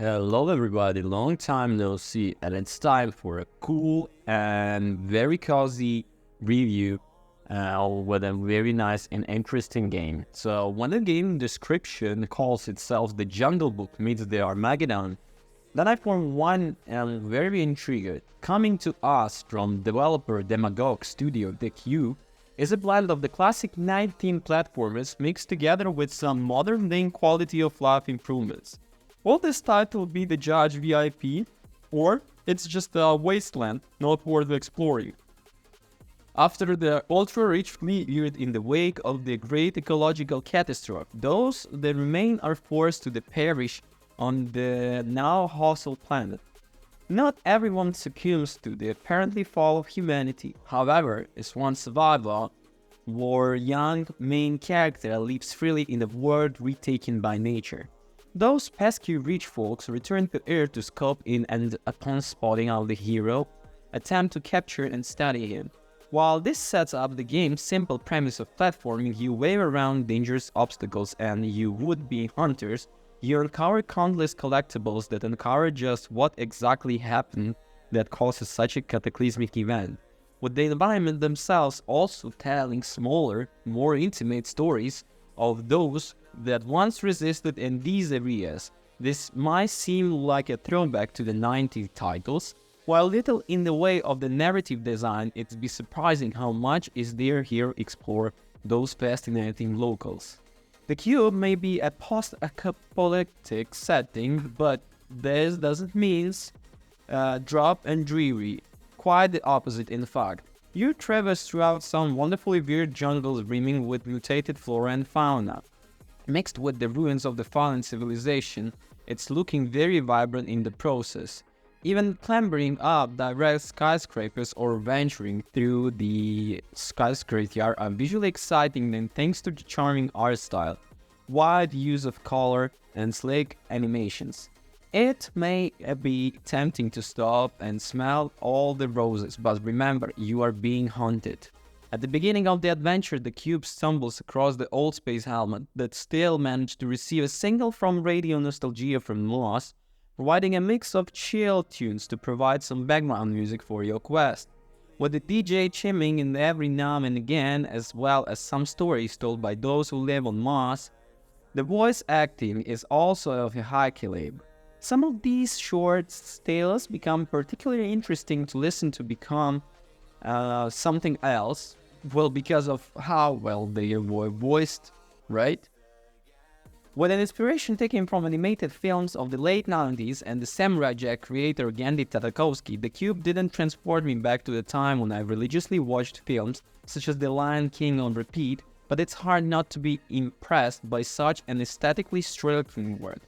Hello, everybody. Long time no see, and it's time for a cool and very cozy review with a very nice and interesting game. So, when the game description calls itself the Jungle Book meets the Armageddon, then I for one am very intrigued. Coming to us from developer Demagogue Studio, The Cube, is a blend of the classic 19 platformers mixed together with some modern-day quality of life improvements. Will this title be the Judge VIP, or it's just a wasteland not worth exploring? After the ultra-rich fleet veered in the wake of the great ecological catastrophe, those that remain are forced to perish on the now hostile planet. Not everyone succumbs to the apparently fall of humanity. However, as one survivor, our young main character lives freely in a world retaken by nature. Those pesky rich folks return to Earth to scope in and upon spotting out the hero, attempt to capture and study him. While this sets up the game's simple premise of platforming, you wave around dangerous obstacles and you would-be hunters, you uncover countless collectibles that uncover just what exactly happened that causes such a cataclysmic event, with the environment themselves also telling smaller, more intimate stories of those that once resisted in these areas. This might seem like a throwback to the 90s titles. While little in the way of the narrative design, it'd be surprising how much is there here explore those fascinating locals. The Cube may be a post-apocalyptic setting, but this doesn't mean drab and dreary. Quite the opposite, in fact. You traverse throughout some wonderfully weird jungles brimming with mutated flora and fauna. Mixed with the ruins of the fallen civilization, it's looking very vibrant in the process. Even clambering up direct skyscrapers or venturing through the skyscraper are visually exciting and thanks to the charming art style, wide use of color, and slick animations. It may be tempting to stop and smell all the roses, but remember, you are being hunted. At the beginning of the adventure, the Cube stumbles across the old space helmet that still managed to receive a signal from Radio Nostalgia from Mars, providing a mix of chill tunes to provide some background music for your quest. With the DJ chiming in every now and again, as well as some stories told by those who live on Mars, the voice acting is also of a high caliber. Some of these short tales become particularly interesting to listen to become something else, well, because of how well they were voiced, right? With an inspiration taken from animated films of the late 90s and the Samurai Jack creator Gandhi Tartakovsky, The Cube didn't transport me back to the time when I religiously watched films such as The Lion King on repeat, but it's hard not to be impressed by such an aesthetically striking work.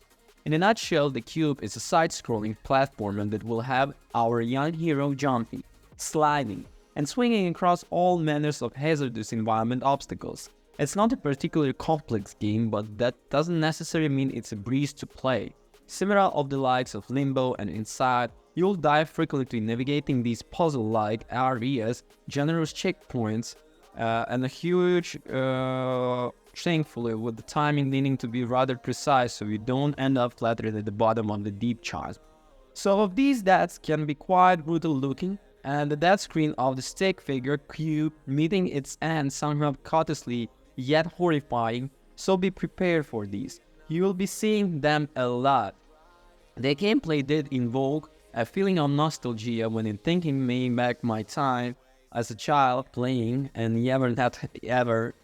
In a nutshell, The Cube is a side-scrolling platformer that will have our young hero jumping, sliding, and swinging across all manners of hazardous environment obstacles. It's not a particularly complex game, but that doesn't necessarily mean it's a breeze to play. Similar of the likes of Limbo and Inside, you'll dive frequently navigating these puzzle-like areas, generous checkpoints, and a huge thankfully with the timing needing to be rather precise so you don't end up flattered at the bottom of the deep chasm. Some of these deaths can be quite brutal looking, and the death screen of the stick figure Cube meeting its end somehow cautiously yet horrifying, so be prepared for these. You will be seeing them a lot. The gameplay did invoke a feeling of nostalgia when in thinking me back my time as a child playing and ever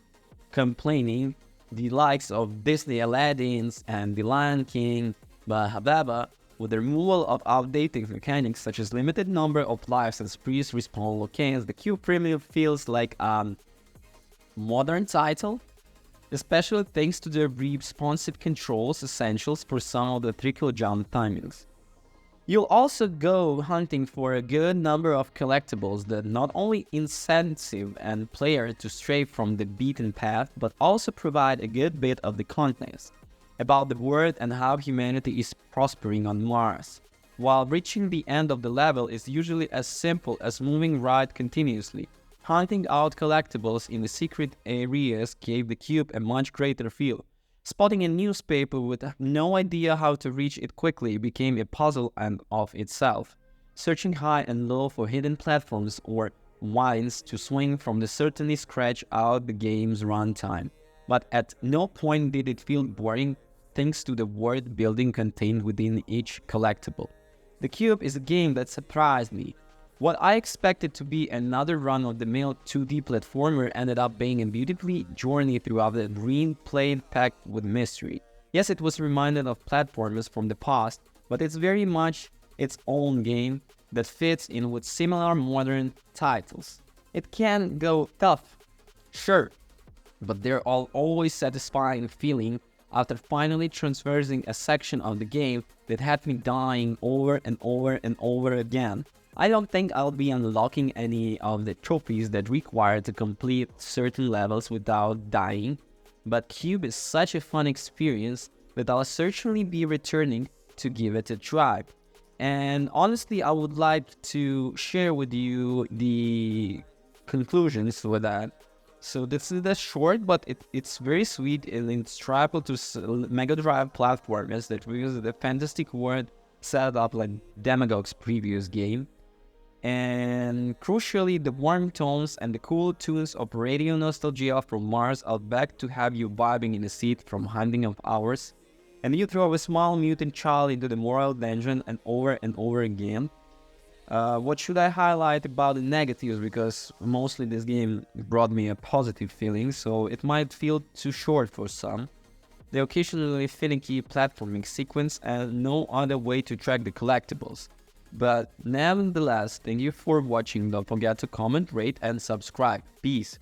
complaining the likes of Disney Aladdin's and The Lion King, but however, with the removal of outdated mechanics such as limited number of lives and pre-respawn locations, the Cube Premium feels like a modern title, especially thanks to their responsive controls essentials for some of the trickle jump timings. You'll also go hunting for a good number of collectibles that not only incentive and player to stray from the beaten path, but also provide a good bit of the context about the world and how humanity is prospering on Mars. While reaching the end of the level is usually as simple as moving right continuously, hunting out collectibles in the secret areas gave the Cube a much greater feel. Spotting a newspaper with no idea how to reach it quickly became a puzzle and of itself. Searching high and low for hidden platforms or vines to swing from certainly scratched out the game's runtime. But at no point did it feel boring thanks to the world building contained within each collectible. The Cube is a game that surprised me. What I expected to be another run-of-the-mill 2D platformer ended up being a beautifully journey throughout the green plane packed with mystery. Yes, it was reminded of platformers from the past, but it's very much its own game that fits in with similar modern titles. It can go tough, sure, but they're all always satisfying feeling after finally traversing a section of the game that had me dying over and over and over again. I don't think I'll be unlocking any of the trophies that require to complete certain levels without dying, but Cube is such a fun experience that I'll certainly be returning to give it a try. And honestly, I would like to share with you the conclusions with that. So this is the short, but it's very sweet and it's tribal to Mega Drive platformers that use the fantastic world set up like Demagogue's previous game. And crucially, the warm tones and the cool tunes of Radio Nostalgia from Mars are back to have you vibing in the seat from Hunting of Hours. And you throw a small mutant child into the moral dungeon and over again. What should I highlight about the negatives? Because mostly this game brought me a positive feeling, so it might feel too short for some. The occasionally finicky platforming sequence and no other way to track the collectibles. But nevertheless, thank you for watching. Don't forget to comment, rate, and subscribe. Peace.